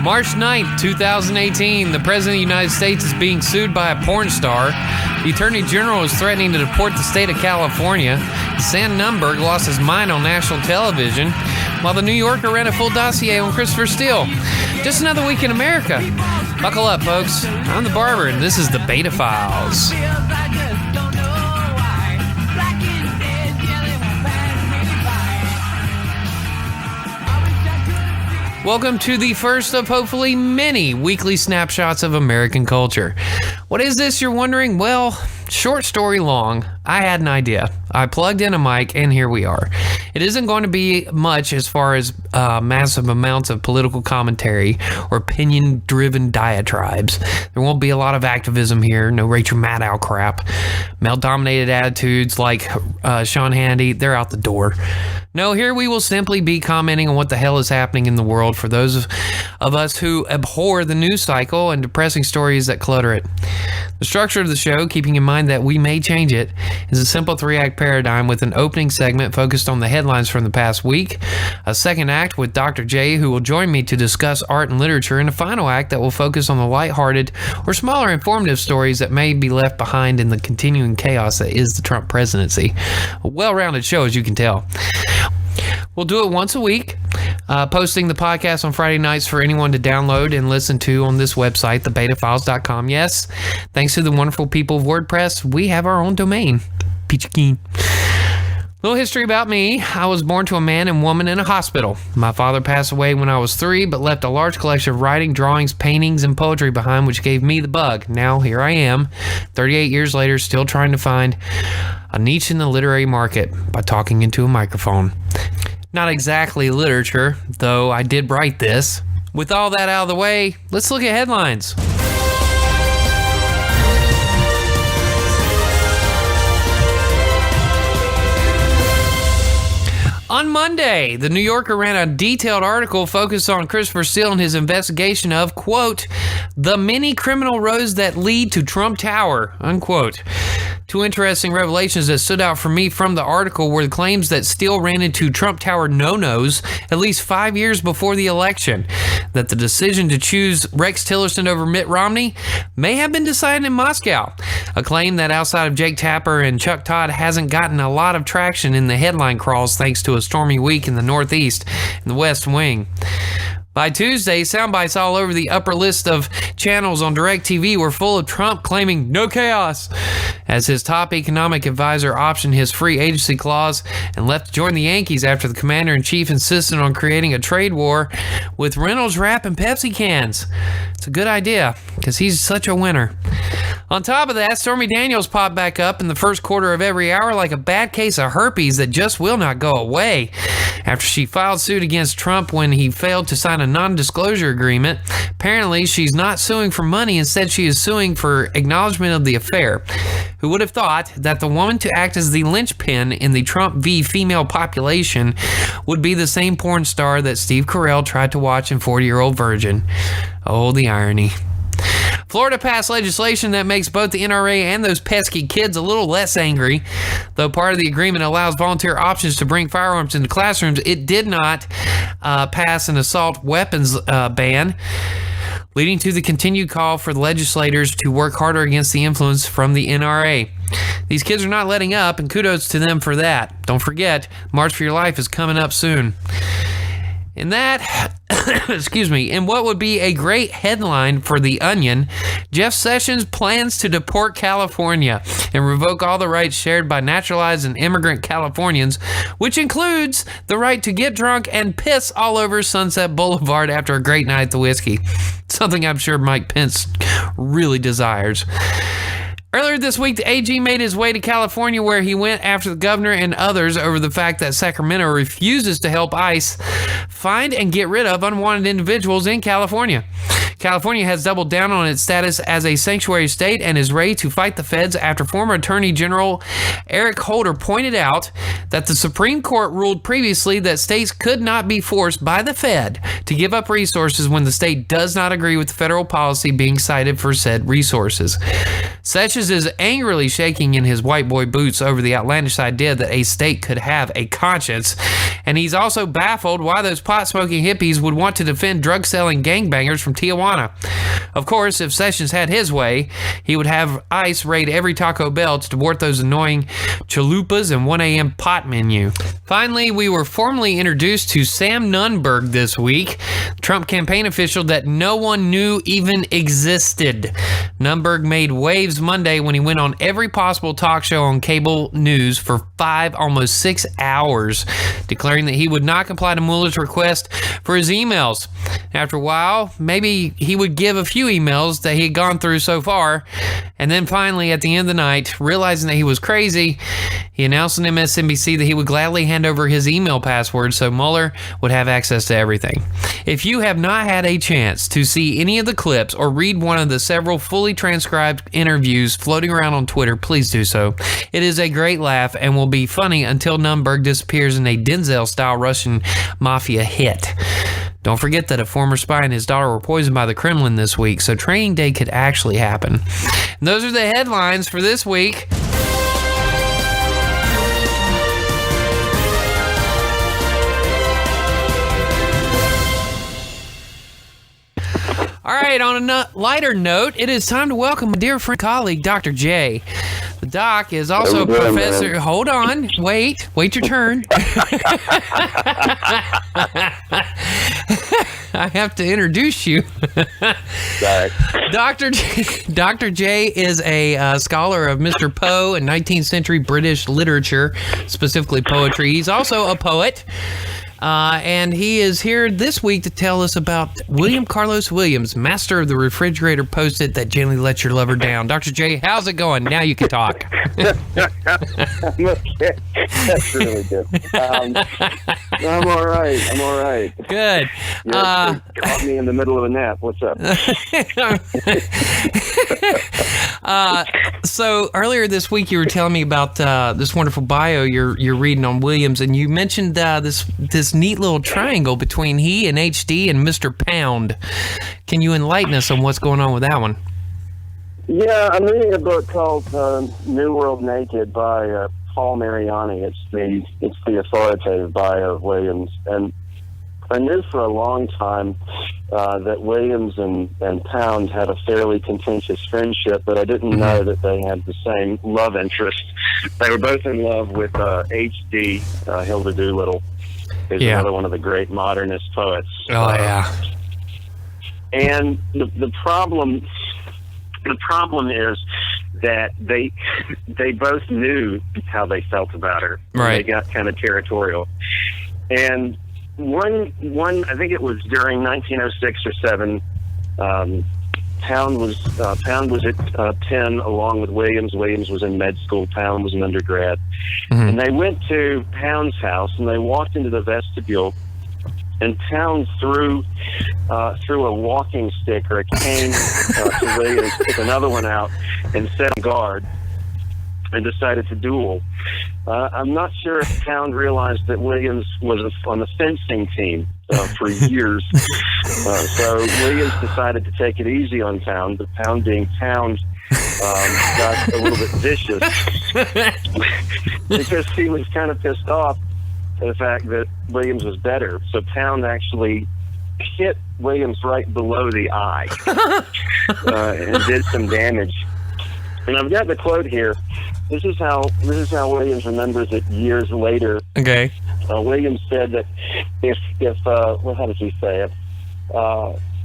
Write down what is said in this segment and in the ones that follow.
March 9th, 2018, the President of the United States is being sued by a porn star. The Attorney General is threatening to deport the state of California. Sam Nunberg lost his mind on national television, while the New Yorker ran a full dossier on Christopher Steele. Just another week in America. Buckle up, folks. I'm the Barber, and this is the Beta Files. Welcome to the first of hopefully many weekly snapshots of American culture. What is this, you're wondering? Well, short story long, I had an idea. I plugged in a mic, and here we are. It isn't going to be much as far as massive amounts of political commentary or opinion-driven diatribes. There won't be a lot of activism here, no Rachel Maddow crap. Male-dominated attitudes like Sean Hannity, they're out the door. No, here we will simply be commenting on what the hell is happening in the world for those of us who abhor the news cycle and depressing stories that clutter it. The structure of the show, keeping in mind that we may change it, is a simple 3-act paradigm with an opening segment focused on the headlines from the past week, a second act with Dr. J, who will join me to discuss art and literature, and a final act that will focus on the lighthearted or smaller informative stories that may be left behind in the continuing chaos that is the Trump presidency. A well-rounded show, as you can tell. We'll do it once a week, posting the podcast on Friday nights for anyone to download and listen to on this website, thebetafiles.com. Yes, thanks to the wonderful people of WordPress, we have our own domain. Peachy keen. Little history about me. I was born to a man and woman in a hospital. My father passed away when I was 3, but left a large collection of writing, drawings, paintings, and poetry behind, which gave me the bug. Now, here I am, 38 years later, still trying to find a niche in the literary market by talking into a microphone. Not exactly literature, though I did write this. With all that out of the way, let's look at headlines. On Monday, the New Yorker ran a detailed article focused on Christopher Steele and his investigation of, quote, the many criminal roads that lead to Trump Tower, unquote. Two interesting revelations that stood out for me from the article were the claims that Steele ran into Trump Tower no-nos at least 5 years before the election, that the decision to choose Rex Tillerson over Mitt Romney may have been decided in Moscow, a claim that outside of Jake Tapper and Chuck Todd hasn't gotten a lot of traction in the headline crawls thanks to a stormy week in the Northeast and the West Wing. By Tuesday, soundbites all over the upper list of channels on DirecTV were full of Trump claiming no chaos, as his top economic advisor optioned his free agency clause and left to join the Yankees after the commander-in-chief insisted on creating a trade war with Reynolds Wrap and Pepsi cans. It's a good idea, because he's such a winner. On top of that, Stormy Daniels popped back up in the first quarter of every hour like a bad case of herpes that just will not go away. After she filed suit against Trump when he failed to sign a non-disclosure agreement, apparently she's not suing for money. Instead, she is suing for acknowledgement of the affair. Who would have thought that the woman to act as the linchpin in the Trump v. female population would be the same porn star that Steve Carell tried to watch in 40-Year-Old Virgin? Oh, the irony. Florida passed legislation that makes both the NRA and those pesky kids a little less angry. Though part of the agreement allows volunteer options to bring firearms into classrooms, it did not pass an assault weapons ban, leading to the continued call for the legislators to work harder against the influence from the NRA. These kids are not letting up, and kudos to them for that. Don't forget, March for Your Life is coming up soon. In that, in what would be a great headline for The Onion, Jeff Sessions plans to deport California and revoke all the rights shared by naturalized and immigrant Californians, which includes the right to get drunk and piss all over Sunset Boulevard after a great night at the whiskey. Something I'm sure Mike Pence really desires. Earlier this week, the AG made his way to California, where he went after the governor and others over the fact that Sacramento refuses to help ICE find and get rid of unwanted individuals in California. California has doubled down on its status as a sanctuary state and is ready to fight the feds after former Attorney General Eric Holder pointed out that the Supreme Court ruled previously that states could not be forced by the Fed to give up resources when the state does not agree with the federal policy being cited for said resources. Sessions is angrily shaking in his white boy boots over the outlandish idea that a state could have a conscience, and he's also baffled why those pot-smoking hippies would want to defend drug-selling gangbangers from Tijuana. Of course, if Sessions had his way, he would have ICE raid every Taco Bell to thwart those annoying chalupas and 1 a.m. pot menu. Finally, we were formally introduced to Sam Nunberg this week, Trump campaign official that no one knew even existed. Nunberg made waves Monday when he went on every possible talk show on cable news for 5, almost 6 hours, declaring that he would not comply to Mueller's request for his emails. After a while, maybe he would give a few emails that he had gone through so far, and then finally, at the end of the night, realizing that he was crazy, he announced on MSNBC that he would gladly hand over his email password so Mueller would have access to everything. If you have not had a chance to see any of the clips or read one of the several fully transcribed interviews floating around on Twitter, please do so. It is a great laugh and will be funny until Nunberg disappears in a Denzel-style Russian mafia hit. Don't forget that a former spy and his daughter were poisoned by the Kremlin this week, so Training Day could actually happen. And those are the headlines for this week. All right, on a lighter note, it is time to welcome my dear friend, colleague, Dr. J. The doc is also a professor. Man. Hold on. Wait your turn. I have to introduce you. Sorry. Dr. J is a scholar of Mr. Poe and 19th century British literature, specifically poetry. He's also a poet. And he is here this week to tell us about William Carlos Williams, master of the refrigerator post-it that gently lets your lover down. Dr. J, how's it going? Now you can talk. I'm okay. That's really good. I'm all right. Good. You caught me in the middle of a nap. What's up? So earlier this week, you were telling me about this wonderful bio you're reading on Williams, and you mentioned this neat little triangle between he and HD and Mr. Pound. Can you enlighten us on what's going on with that one? Yeah, I'm reading a book called New World Naked by Palmieri. It's the authoritative bio of Williams, and I knew for a long time that Williams and Pound had a fairly contentious friendship, but I didn't know that they had the same love interest. They were both in love with H.D. Hilda Doolittle, who's another one of the great modernist poets. Oh, yeah. And the problem is that they both knew how they felt about her. Right. They got kind of territorial. And one I think it was during 1906 or 7. Pound was at Penn along with Williams. Williams was in med school. Pound was an undergrad. Mm-hmm. And they went to Pound's house and they walked into the vestibule. And Pound threw a walking stick or a cane to Williams, took another one out, and set on guard, and decided to duel. I'm not sure if Pound realized that Williams was on the fencing team for years. So Williams decided to take it easy on Pound, but Pound being Pound got a little bit vicious because he was kind of pissed off at the fact that Williams was better. So Pound actually hit Williams right below the eye and did some damage. And I've got the quote here. This is how Williams remembers it years later. Okay. Williams said that if well, how did he say it?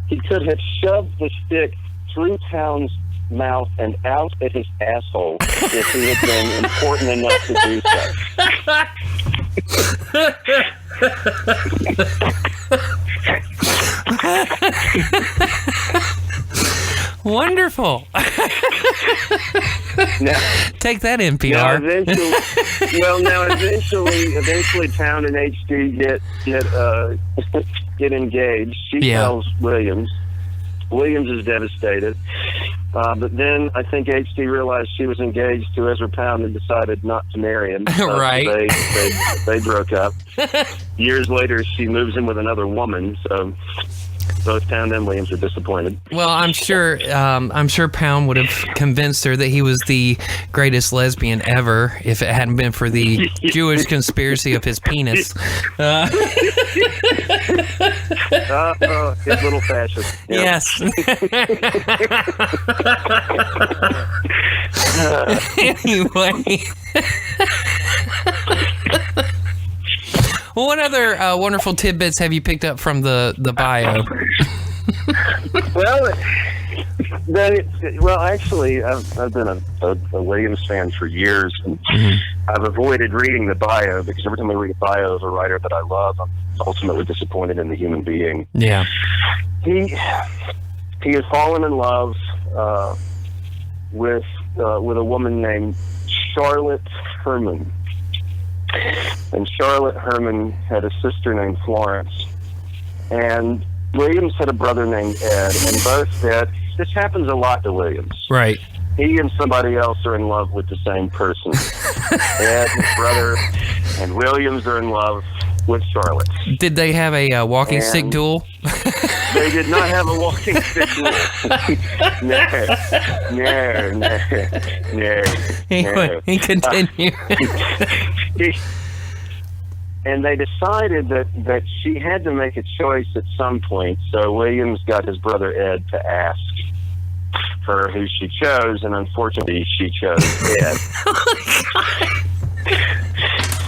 He could have shoved the stick through Pound's mouth and out at his asshole if he had been important enough to do so. Wonderful. Now, take that, NPR. Eventually Pound and HD get engaged. She tells Williams, Williams is devastated. But then I think H.D. realized she was engaged to Ezra Pound and decided not to marry him. Right. They broke up. Years later, she moves in with another woman. So both Pound and Williams are disappointed. Well, I'm sure Pound would have convinced her that he was the greatest lesbian ever if it hadn't been for the Jewish conspiracy of his penis. His little fascist. Yeah. Yes. Anyway. Well, what other wonderful tidbits have you picked up from the bio? Actually, I've been a Williams fan for years, and I've avoided reading the bio because every time I read a bio of a writer that I love, I'm ultimately disappointed in the human being. Yeah. He has fallen in love with a woman named Charlotte Herman. And Charlotte Herman had a sister named Florence. And Williams had a brother named Ed. And both Ed, this happens a lot to Williams. Right. He and somebody else are in love with the same person. Ed, his brother, and Williams are in love with Charlotte. Did they have a walking stick duel? They did not have a walking stick duel. No. Anyway, continue. And they decided that she had to make a choice at some point, so Williams got his brother Ed to ask her who she chose, and unfortunately she chose Ed.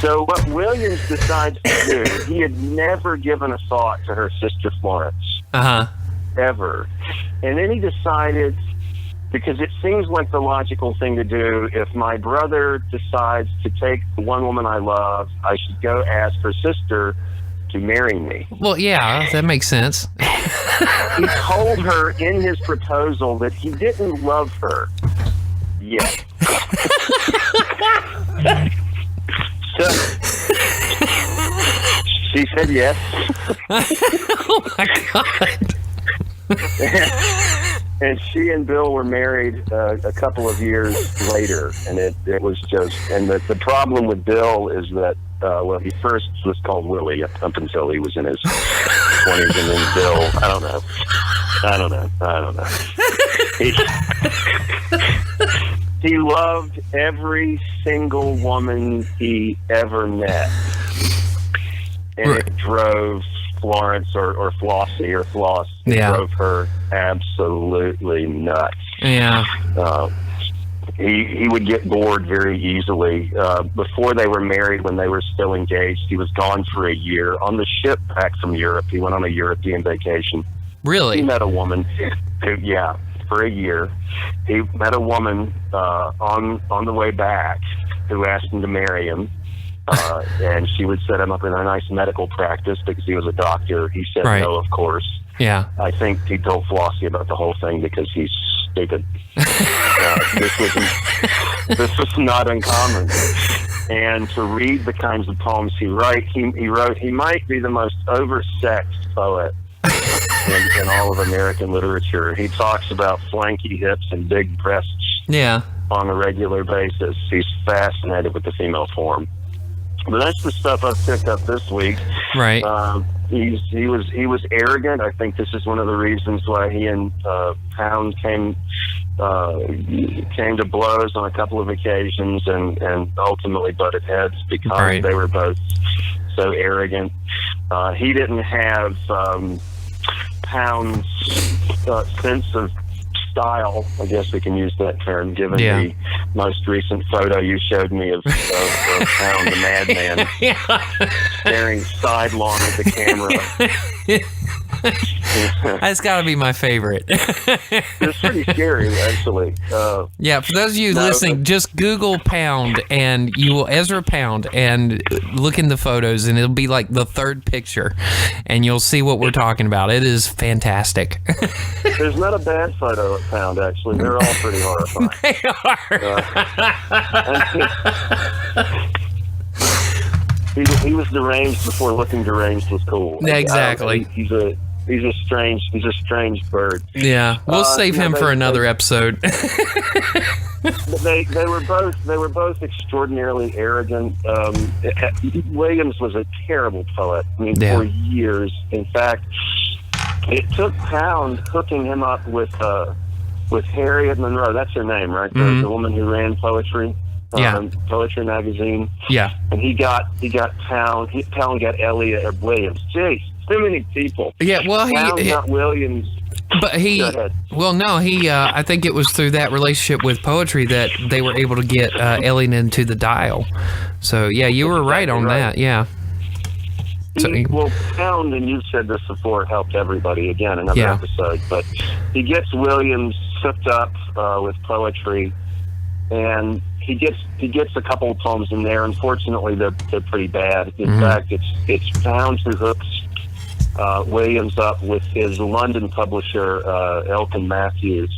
So what Williams decides to do, he had never given a thought to her sister Florence. Ever. And then he decided, because it seems like the logical thing to do, if my brother decides to take the one woman I love, I should go ask her sister to marry me. Well, yeah, that makes sense. He told her in his proposal that he didn't love her yet. So, she said yes. Oh my God. And she and Bill were married a couple of years later, and it was just, and the problem with Bill is that, he first was called Willie up until he was in his 20s, and then Bill, I don't know. He loved every single woman he ever met, and it drove Florence or Flossie or Floss. It drove her absolutely nuts. Yeah. He would get bored very easily. Before they were married, when they were still engaged, he was gone for a year. On the ship back from Europe, he went on a European vacation. Really? He met a woman who, for a year. He met a woman on the way back who asked him to marry him. And she would set him up in a nice medical practice because he was a doctor. He said no, of course. Yeah. I think he told Flossie about the whole thing because he's stupid. This was not uncommon. And to read the kinds of poems he wrote, he might be the most oversexed poet in all of American literature. He talks about flanky hips and big breasts on a regular basis. He's fascinated with the female form. But that's the stuff I've picked up this week. Right. He was arrogant. I think this is one of the reasons why he and Pound came to blows on a couple of occasions and ultimately butted heads because they were both so arrogant. He didn't have Pound's sense of style, I guess we can use that term, given the most recent photo you showed me of Pound the Madman staring sidelong at the camera. That's got to be my favorite. It's pretty scary, actually. Yeah, for those of you listening, just Google Pound and you will Ezra Pound and look in the photos, and it'll be like the third picture, and you'll see what we're talking about. It is fantastic. There's not a bad photo of Pound, actually. They're all pretty horrifying. They are. He was deranged before looking deranged was cool. Exactly. He's a strange bird. Yeah, we'll save him for another episode. They were both extraordinarily arrogant. Williams was a terrible poet. I mean, for years. In fact, it took Pound hooking him up with Harriet Monroe. That's her name, right? The woman who ran poetry. Poetry magazine. Yeah. And he got Pound. Pound got Elliot or Williams. Jeez, too many people. Yeah. Well, Pound got Williams. But I think it was through that relationship with poetry that they were able to get Elliot into the Dial. So yeah, you were right on that. Yeah. Well, Pound, and you've said this before, helped everybody. Again, another episode. But he gets Williams hooked up with poetry, and he gets a couple of poems in there. Unfortunately, they're pretty bad. In fact, it's Pound who hooks Williams up with his London publisher, Elkin Matthews,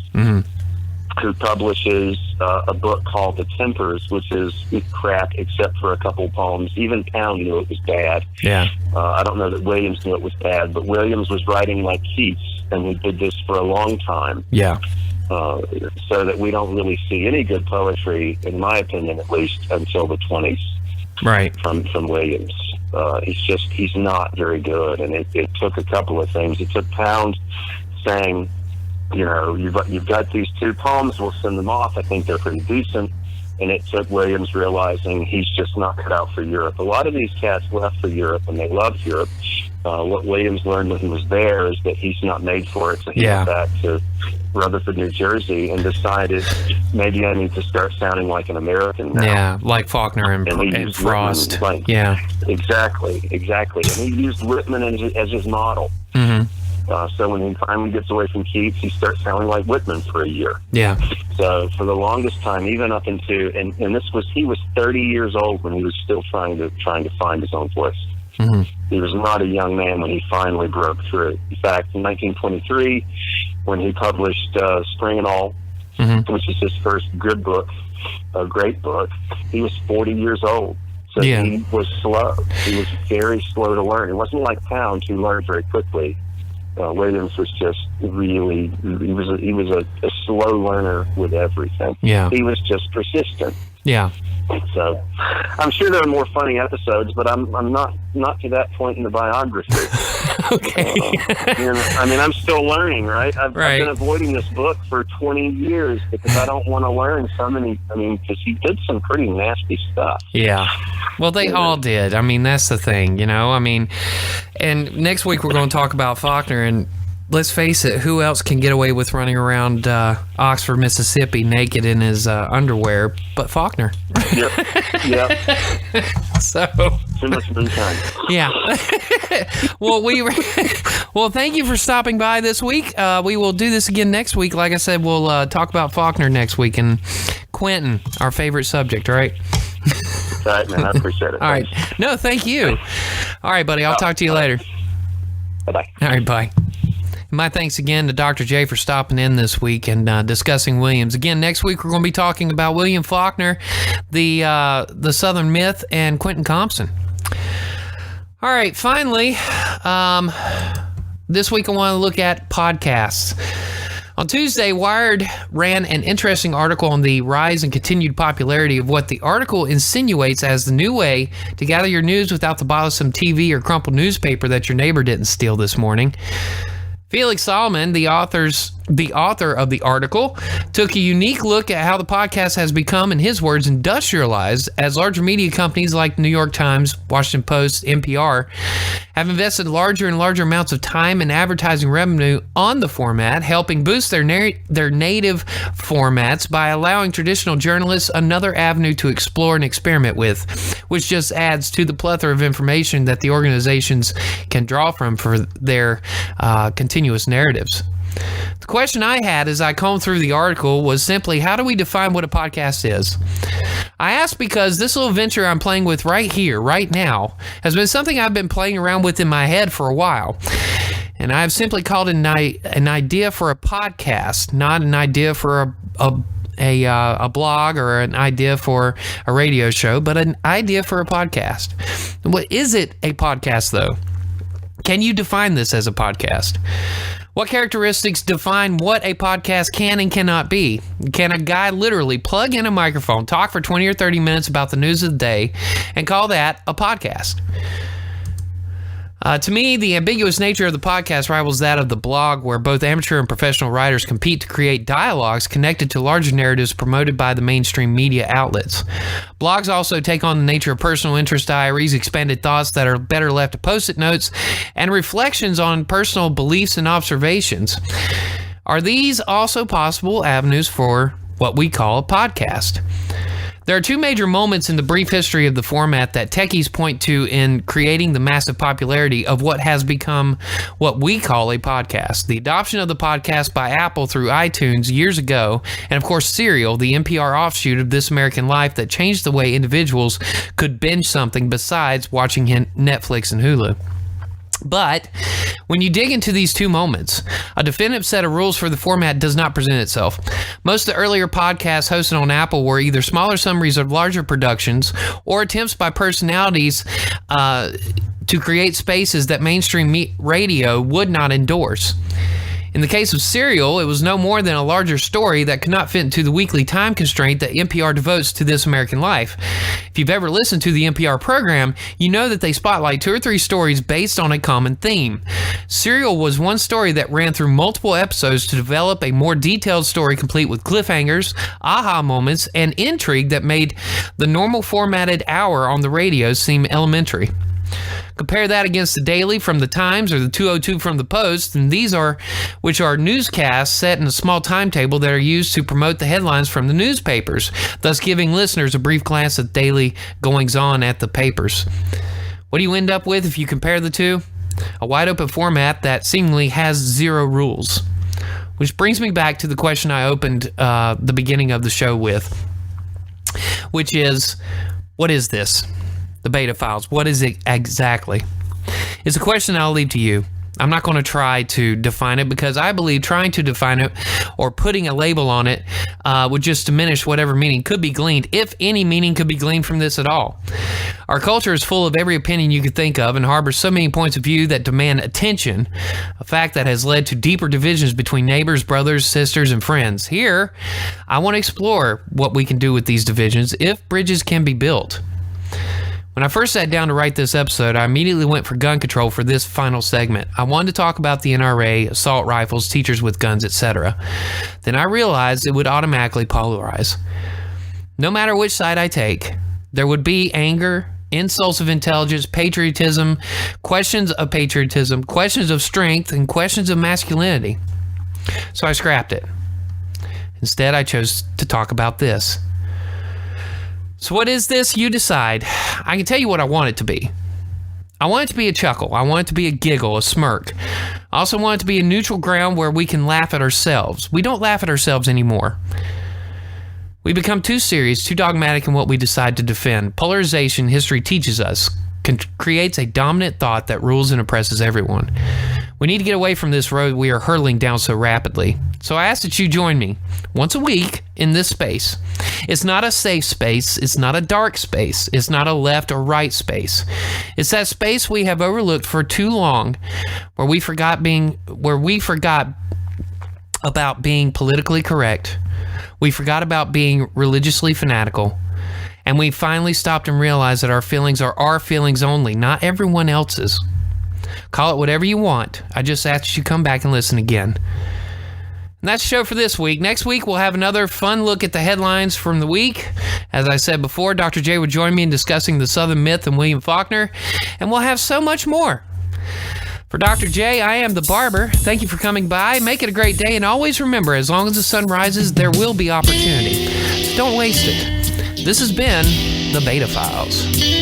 who publishes a book called The Tempers, which is crap except for a couple poems. Even Pound knew it was bad. Yeah. I don't know that Williams knew it was bad, but Williams was writing like Keats, and he did this for a long time. Yeah. So that we don't really see any good poetry, in my opinion at least, until the 20s. Right. From Williams. He's not very good, and it took a couple of things. It took Pound saying, you know, you've got these two poems, we'll send them off, I think they're pretty decent. And it took Williams realizing he's just not cut out for Europe. A lot of these cats left for Europe, and they loved Europe. What Williams learned when he was there is that he's not made for it, so he went back to Rutherford, New Jersey, and decided maybe I need to start sounding like an American now. Yeah, like Faulkner and Frost. Exactly. And he used Whitman as his model. So when he finally gets away from Keats, he starts sounding like Whitman for a year. Yeah. So for the longest time, even up into and he was 30 years old when he was still trying to find his own voice. He was not a young man when he finally broke through. In fact, in 1923, when he published Spring and All, which is his first good book, a great book, he was 40 years old. So he was slow. He was very slow to learn. It wasn't like Pound, who learned very quickly. Williams was just really, he was a slow learner with everything. Yeah. He was just persistent. Yeah. So I'm sure there are more funny episodes, but I'm not to that point in the biography. Okay. I mean, I'm still learning, right? I've been avoiding this book for 20 years because I don't want to learn so many. I mean, because he did some pretty nasty stuff. Yeah. Well, they all did. I mean, that's the thing, you know? I mean, and next week we're going to talk about Faulkner, and let's face it, who else can get away with running around Oxford, Mississippi naked in his underwear but Faulkner? Yep. So too much moonshine. Yeah. Well, thank you for stopping by this week. We will do this again next week. Like I said, we'll talk about Faulkner next week, and Quentin, our favorite subject, right? All right, man. I appreciate it. All right. No, thank you. All right, buddy. I'll talk to you later. Bye-bye. All right, bye. My thanks again to Dr. J for stopping in this week and discussing Williams. Again, next week we're going to be talking about William Faulkner, the Southern Myth, and Quentin Compson. All right, finally, this week I want to look at podcasts. On Tuesday, Wired ran an interesting article on the rise and continued popularity of what the article insinuates as the new way to gather your news without the bothersome TV or crumpled newspaper that your neighbor didn't steal this morning. Felix Solomon, the author of the article, took a unique look at how the podcast has become, in his words, industrialized as larger media companies like the New York Times, Washington Post, NPR have invested larger and larger amounts of time and advertising revenue on the format, helping boost their native formats by allowing traditional journalists another avenue to explore and experiment with, which just adds to the plethora of information that the organizations can draw from for their continuous narratives. The question I had as I combed through the article was simply, how do we define what a podcast is? I asked because this little venture I'm playing with right here, right now, has been something I've been playing around with in my head for a while. And I've simply called it an idea for a podcast, not an idea for a blog or an idea for a radio show, but an idea for a podcast. What is it a podcast, though? Can you define this as a podcast? What characteristics define what a podcast can and cannot be? Can a guy literally plug in a microphone, talk for 20 or 30 minutes about the news of the day, and call that a podcast? To me, the ambiguous nature of the podcast rivals that of the blog, where both amateur and professional writers compete to create dialogues connected to larger narratives promoted by the mainstream media outlets. Blogs also take on the nature of personal interest diaries, expanded thoughts that are better left to post-it notes, and reflections on personal beliefs and observations. Are these also possible avenues for what we call a podcast? There are two major moments in the brief history of the format that techies point to in creating the massive popularity of what has become what we call a podcast. The adoption of the podcast by Apple through iTunes years ago, and of course Serial, the NPR offshoot of This American Life that changed the way individuals could binge something besides watching Netflix and Hulu. But when you dig into these two moments, a definitive set of rules for the format does not present itself. Most of the earlier podcasts hosted on Apple were either smaller summaries of larger productions or attempts by personalities to create spaces that mainstream radio would not endorse. In the case of Serial, it was no more than a larger story that could not fit into the weekly time constraint that NPR devotes to This American Life. If you've ever listened to the NPR program, you know that they spotlight 2 or 3 stories based on a common theme. Serial was one story that ran through multiple episodes to develop a more detailed story complete with cliffhangers, aha moments, and intrigue that made the normal formatted hour on the radio seem elementary. Compare that against the Daily from the Times or the 202 from the Post, and these are newscasts set in a small timetable that are used to promote the headlines from the newspapers, thus giving listeners a brief glance at daily goings-on at the papers. What do you end up with if you compare the two? A wide-open format that seemingly has 0 rules. Which brings me back to the question I opened the beginning of the show with, which is, what is this? The beta files. What is it exactly? It's a question I'll leave to you. I'm not going to try to define it because I believe trying to define it or putting a label on it would just diminish whatever meaning could be gleaned, if any meaning could be gleaned from this at all. Our culture is full of every opinion you could think of and harbors so many points of view that demand attention, a fact that has led to deeper divisions between neighbors, brothers, sisters, and friends. Here, I want to explore what we can do with these divisions if bridges can be built. When I first sat down to write this episode, I immediately went for gun control for this final segment. I wanted to talk about the NRA, assault rifles, teachers with guns, etc. Then I realized it would automatically polarize. No matter which side I take, there would be anger, insults of intelligence, patriotism, questions of strength, and questions of masculinity. So I scrapped it. Instead, I chose to talk about this. So what is this? You decide. I can tell you what I want it to be. I want it to be a chuckle. I want it to be a giggle, a smirk. I also want it to be a neutral ground where we can laugh at ourselves. We don't laugh at ourselves anymore. We become too serious, too dogmatic in what we decide to defend. Polarization, history teaches us, creates a dominant thought that rules and oppresses everyone. We need to get away from this road we are hurtling down so rapidly. So I ask that you join me once a week in this space. It's not a safe space. It's not a dark space. It's not a left or right space. It's that space we have overlooked for too long, where we forgot about being politically correct. We forgot about being religiously fanatical. And we finally stopped and realized that our feelings are our feelings only, not everyone else's. Call it whatever you want. I just ask that you come back and listen again. And that's the show for this week. Next week, we'll have another fun look at the headlines from the week. As I said before, Dr. J will join me in discussing the Southern Myth and William Faulkner, and we'll have so much more. For Dr. J, I am the barber. Thank you for coming by. Make it a great day, and always remember, as long as the sun rises, there will be opportunity. Don't waste it. This has been the Beta Files.